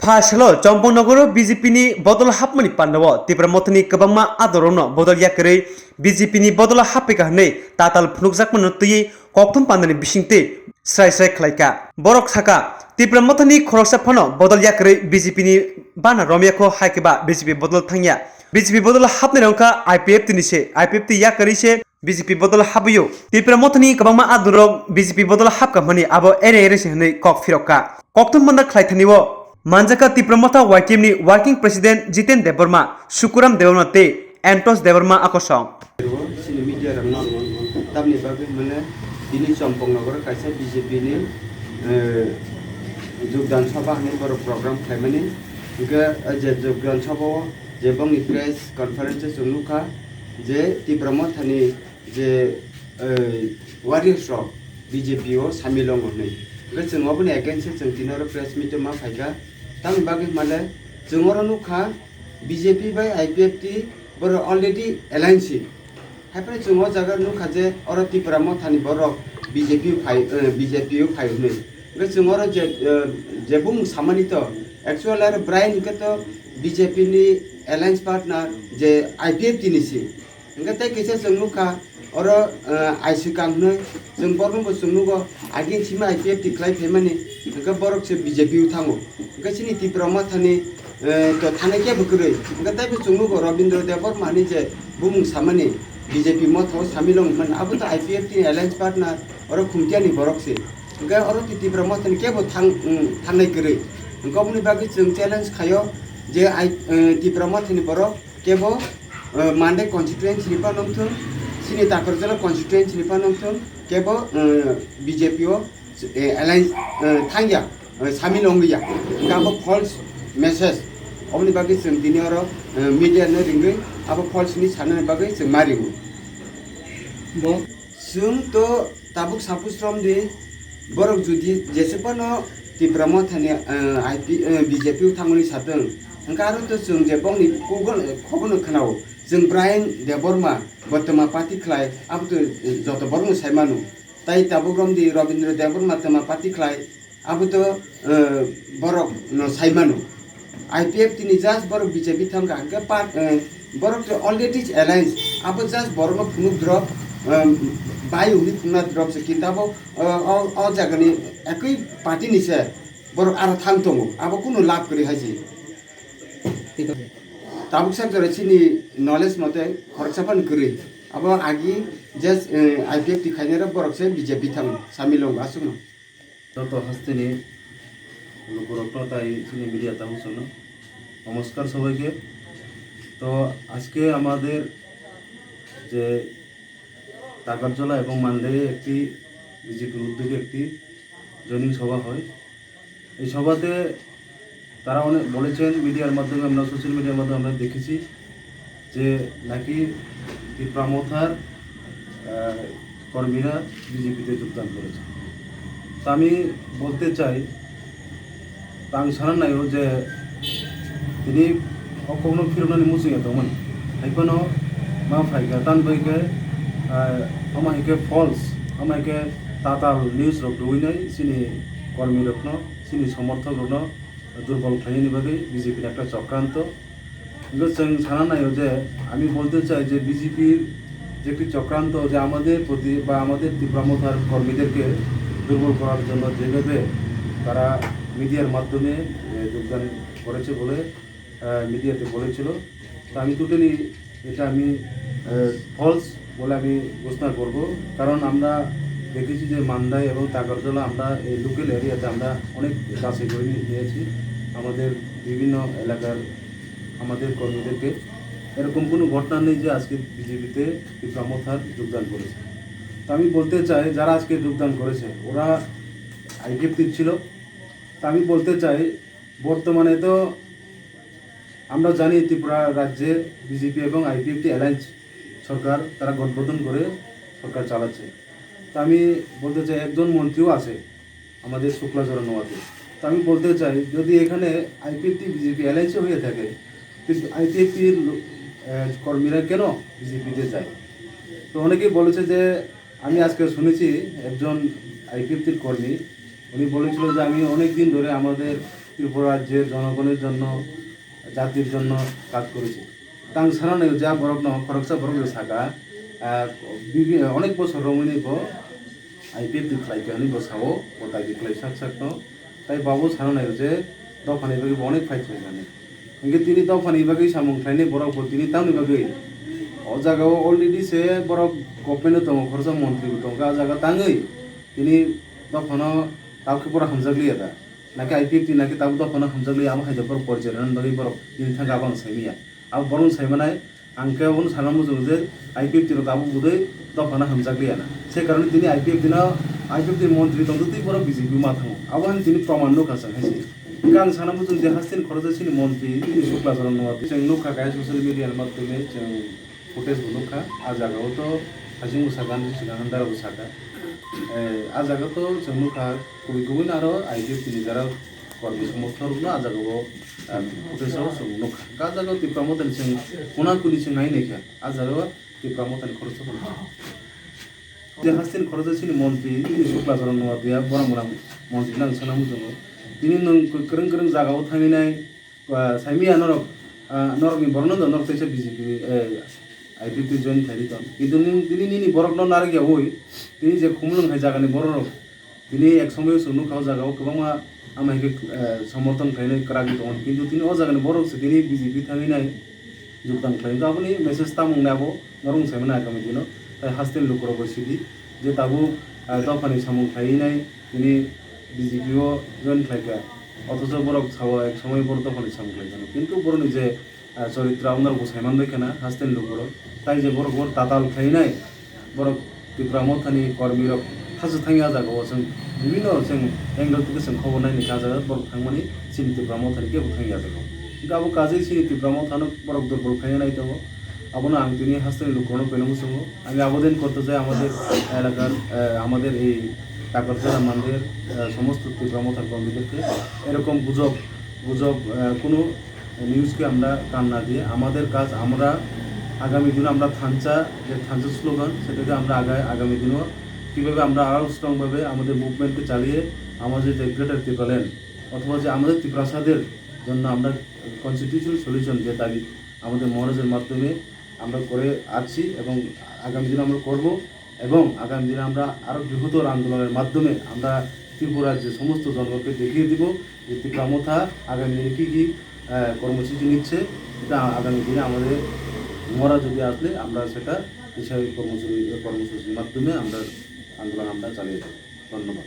Phashalo Chomponogoro BJP ni bodol hapmani pandawo Tipramothni kwbangma adorono bodol yakrai BJP ni bodol hapika hnei tatal phunukjakmano tui kokthum pandani bisingte srai khlaika borok saka Tipramothni khoroksa phano bodol yakrai BJP ni bana romyako haikeba BJP bodol thangya BJP bodol hapni rongka IPF tinise IPF ti yakari se BJP bodol habuyo Tipramothni kwbangma adorok BJP bodol hapka mani abo ere se hnei kok phiroka kokthum panda khlaithaniwo Manjaka Tipramotha YTM ni Working President Jiten Debarma, Shukuram Debarma te Antos Debarma akosong. Sini media ramno tamni bagai mana ini Sompong Nagor kaisa BJP ni jogdan sabha ni baru program khaimani juga je jogdan sabha je bang press conference sungluka je Tipramotha ni je warriors rock BJP o samilong ni ga jengwa bani against jeng tinaro press meet ma phaika tamni bagai mana jengora nukha BJP by IPF बर already alliance hyper जोङो जागा नुखाजे अर तिप्रामथानि बरक BJP phi नै गे जोङो जे बुं सामानित actual आरो Bryan कत BJP नि alliance partner जे IPF तिनिसि गे तै केसे जों नुखा अर आईसी कांगनै जों बरनबो जोंनुगो आगिन सिमा आईपीएफ तिख्लाय फेमानि गे बरक से बीजेपी थाङो गे सिनि तिप्रामथानि तो थाने क्या बकरे उनका तब चुंगू को रविंद्र देवर मानी जे बुम सामने बीजेपी मत हो शामिल हों मन अब तो आईपीएफ की एलायंस पार्टनर और खुमतिया नहीं बरक से उनका और तिती प्रमोद ने क्या वो थाने करे उनका अपनी बाकी चुंग चैलेंज खायो जे आई ती प्रमोद ने बरक क्या वो मांडे कॉन्स्टिट्यूएंसी निपा नमथुं सिनी ताकरजला कॉन्स्टिट्यूएंसी निपा नमथुं क्या वो बीजेपी ओ एलायंस थांगिया शामिल होंगिया उनका वो फॉल्स मेसेज अपनी बाकी जों दिनै आरो मीडिया ने रिंगै अब फल्स नि साननाय बागै जों मारिगौ जों तो ताबुक सापुस्रम दि बरक जुदि जेसेबानो तिप्रामथानि आईपी बीजेपी थांगनि साथों ओंका आरो तो जों जेबंनि खबनो खोनाव जों ब्रायन देबरमा बर्तमा पार्टी खलाय अब तो जत बरनो सायमानु ताई ताबुकरम दि रविंद्र देबरमा तमा पार्टी खलाय अब तो बरक न सायमानु IPF तिनी जास्ट बरक बीजेपी थांगा के पार्ट बरक तो ऑलरेडी एलायंस अब जास्ट बरक फुनुक ड्रॉप बाय उनि फुना ड्रॉप से किताबो अ जागनि एकै पार्टी निसे बरक आरो थां दङ अब कुनु लाभ करि हाजि ताबुक सा जरसिनि नॉलेज मते खरसापन करि अब आगि जस्ट IPF तिखाइनेर बरक से बीजेपी थां सामिलंग आसुनो तो हस्तिनि মিডিয়া তাহলে নমস্কার সবাইকে তো আজকে আমাদের যে টাকারজলা এবং মানদেয়ে একটি বিজেপির উদ্যোগে একটি জয়েনিং সভা হয় এই সভাতে তারা অনেক বলেছেন মিডিয়ার মাধ্যমে আমরা সোশ্যাল মিডিয়ার মাধ্যমে আমরা দেখেছি যে নাকি তিপ্রামথার কর্মীরা বিজেপিতে যোগদান করেছে তা আমি বলতে চাই तां साननायो जे दिनै अकौनो फिरनानै मुसिया दंमोन हाइफानो मा फाइगा तान बैके अमाइके फल्स अमाइके ताताल न्यूज रक दुइनै सिनि कर्मी रखनो सिनि समर्थक रखनो दुर्बल खालायनि बागै बीजेपी একটা চক্রান্ত जों साननायो जे আমি বলতে চাই যে বিজেপির যে একটি চক্রান্ত যে আমাদের প্রতি বা আমাদের তিপ্রামথার কর্মীদেরকে দুর্বল করার জন্য যেভাবে তারা মিডিয়ার মাধ্যমে যোগদান করেছে বলে মিডিয়াতে বলেছিল তা আমি টোটালি এটা আমি ফলস বলে আমি ঘোষণা করব কারণ আমরা দেখেছি যে মান্দাই এবং টাকারজলা আমরা এই লোকাল এরিয়াতে আমরা অনেক কাছে করে নিয়েছি আমাদের বিভিন্ন এলাকার আমাদের কর্মীদেরকে এরকম কোনো ঘটনা নেই যে আজকে বিজেপিতে তিপ্রামথার যোগদান করেছে তা আমি বলতে চাই যারা আজকে যোগদান করেছে ওরা আইপিএফ ছিল আমি বলতে চাই বর্তমানে তো আমরা জানি ত্রিপুরা রাজ্যে বিজেপি এবং আইপিএফটি অ্যালায়েন্স সরকার তারা গঠবন্ধন করে সরকার চালাচ্ছে তা আমি বলতে চাই একজন মন্ত্রীও আছে আমাদের শুক্লাচরণ নোয়াতে তা আমি বলতে চাই যদি এখানে আইপিএফটি বিজেপি অ্যালায়েন্সে হয়ে থাকে কিন্তু আইপিএফটির কর্মীরা কেন বিজেপিতে যায় তো অনেকেই বলেছে যে আমি আজকে শুনেছি একজন আইপিএফটির কর্মী উনি বলেছিল যে আমি অনেক দিন ধরে আমাদের ত্রিপুরা রাজ্যের জনগণের জন্য জাতির জন্য কাজ করেছে তাং সারানো যা বরফ ন খরকসা বরফ সাকা অনেক বছর রমণী আইপিএফ খাইকে হানি বসাও ও তাই খাই সাক সাক ন তাই বাবু সারানো যে দফানি বাকি অনেক ফাইট হয়ে ইংকে তিনি দফানি বাকি সামুং খাইনি বরফ তিনি তামনি বাকি ও জায়গাও অলরেডি সে বরফ গভর্নমেন্ট দङ খরচা মন্ত্রী দङ आ জায়গা তাङै তিনি দফানো তাকে বড় হামজাগলিয়া দা নাকি আইপিএফ নাকি তাবো দফানো হামজাগলিয়া আম হাইদা বড় পরিচালনা বাকি বড় তিনি থাকা আবাং সাইমিয়া আর বরং সাইমানায় আংকে অন সারা মুজুং যে আইপিএফ টির তাবো বুদে দফানো হামজাগলিয়া না সে কারণে তিনি আইপিএফ টির মন্ত্রী দङ তুই বড় বিজেপি মাথাও আবান তিনি প্রমাণ নকাসা হাইছে গান সানা মুজুং যে হাসিন খরজাসিনি মন্ত্রী তিনি শুক্লাচরণ নওয়াতি जों नुखा गाय सोशल मीडिया माध्यमे जों फुटेज नुखा आ जागायावथ' हाजिं उसागान सिगां हान्दारा उसागा आ जागायावथ' जों नुखा गुबुन आरो आइडिएफनि जारा कर्मी समर्थक आ जागायाव फुटेजाव जों नुखा आ जागायाव तिप्रा मदन जों उनाकुनि जों नायनायखा आ जागायाव तिप्रा मदन खरच যে হাসিন খরজাসিনি মন্ত্রী তিনি শুক্লাচরণ নওয়াতিয়া বড় মন্ত্রী নাং সানা মুজুং তিনি নং गोरों गोरों जागायाव थाहैनाय साइमिया नरकनि बरनो द नरक तैसे बीजेपी आईपीपी जॉइन थारि दं किन्तु दिनै निनि बरक न नारगिया ओइ दिनै जे खुमलुं हाय जागानि बरक दिनै एक समय सुनु खाव जागाव गोबां आमाइके समर्थन खायनाय करागि दं किन्तु दिनै अ जागानि बरक से दिनै बीजेपी थाहैनाय যোগদান खालामो गाबोनि मेसेज तामुंनाबो नरं साइमना आगामि दिनो ताइ हास्टेल लुकरो बसिदि जे ताबो दफानि सामुं थाहैनाय दिनै बीजेपीओ जॉइन खालायगा অথচ বড় ছাওয়া এক সময় বড় তখন সামগ্রী জানো কিন্তু বড় নিজে চরিত্র আপনার গোসাইমান দেখেনা হাসতেন লোক বড় তাই যে বড় বড় তাতাল খাই নাই বড় ত্রিপুরা মথানি কর্মীর হাজো থাঙি আজাগো जों বিভিন্ন जों एंगल থেকে जों খবর নাইনি কাজাগা বড় থাংমানি চিনি ত্রিপুরা মথানি কে থাঙি আজাগো কিন্তু আবো কাজে চিনি ত্রিপুরা মথানো বড় দুর্বল খাই নাই তো আবো না তিনি হাসতেন লোক কোন পেলাম সঙ্গ আমি আবেদন করতে চাই আমাদের এলাকার আমাদের এই টাকারজোড়া মানদের সমস্ত ত্রিপুরা মথান কর্মীদেরকে এরকম গুজব কোনো নিউজকে আমরা কান না দিয়ে আমাদের কাজ আমরা আগামী দিনে আমরা থানচা স্লোগান সেটাকে আমরা আগামী দিনেও কীভাবে আমরা আরও স্ট্রংভাবে আমাদের মুভমেন্টকে চালিয়ে আমাদের যে গ্রেটার ত্রিপুরাল্যান্ড অথবা যে আমাদের ত্রিপুরাসাদের জন্য আমরা কনস্টিটিউশনাল সলিউশন যে দাবি আমাদের মহারাজের মাধ্যমে আমরা করে আসছি এবং আগামী দিনে আমরা করব এবং আগামী দিনে আমরা আরও বৃহত্তর আন্দোলনের মাধ্যমে আমরা ত্রিপুরার যে সমস্ত জনগণকে দেখিয়ে দিব যে ত্রিপুরা মথা আগামী দিনে কী কী কর্মসূচি নিচ্ছে এটা আগামী দিনে আমাদের মহারাজ যদি আসলে আমরা সেটা বিষয় কর্মসূচির মাধ্যমে আমরা আন্দোলন আমরা চালিয়ে যাব ধন্যবাদ।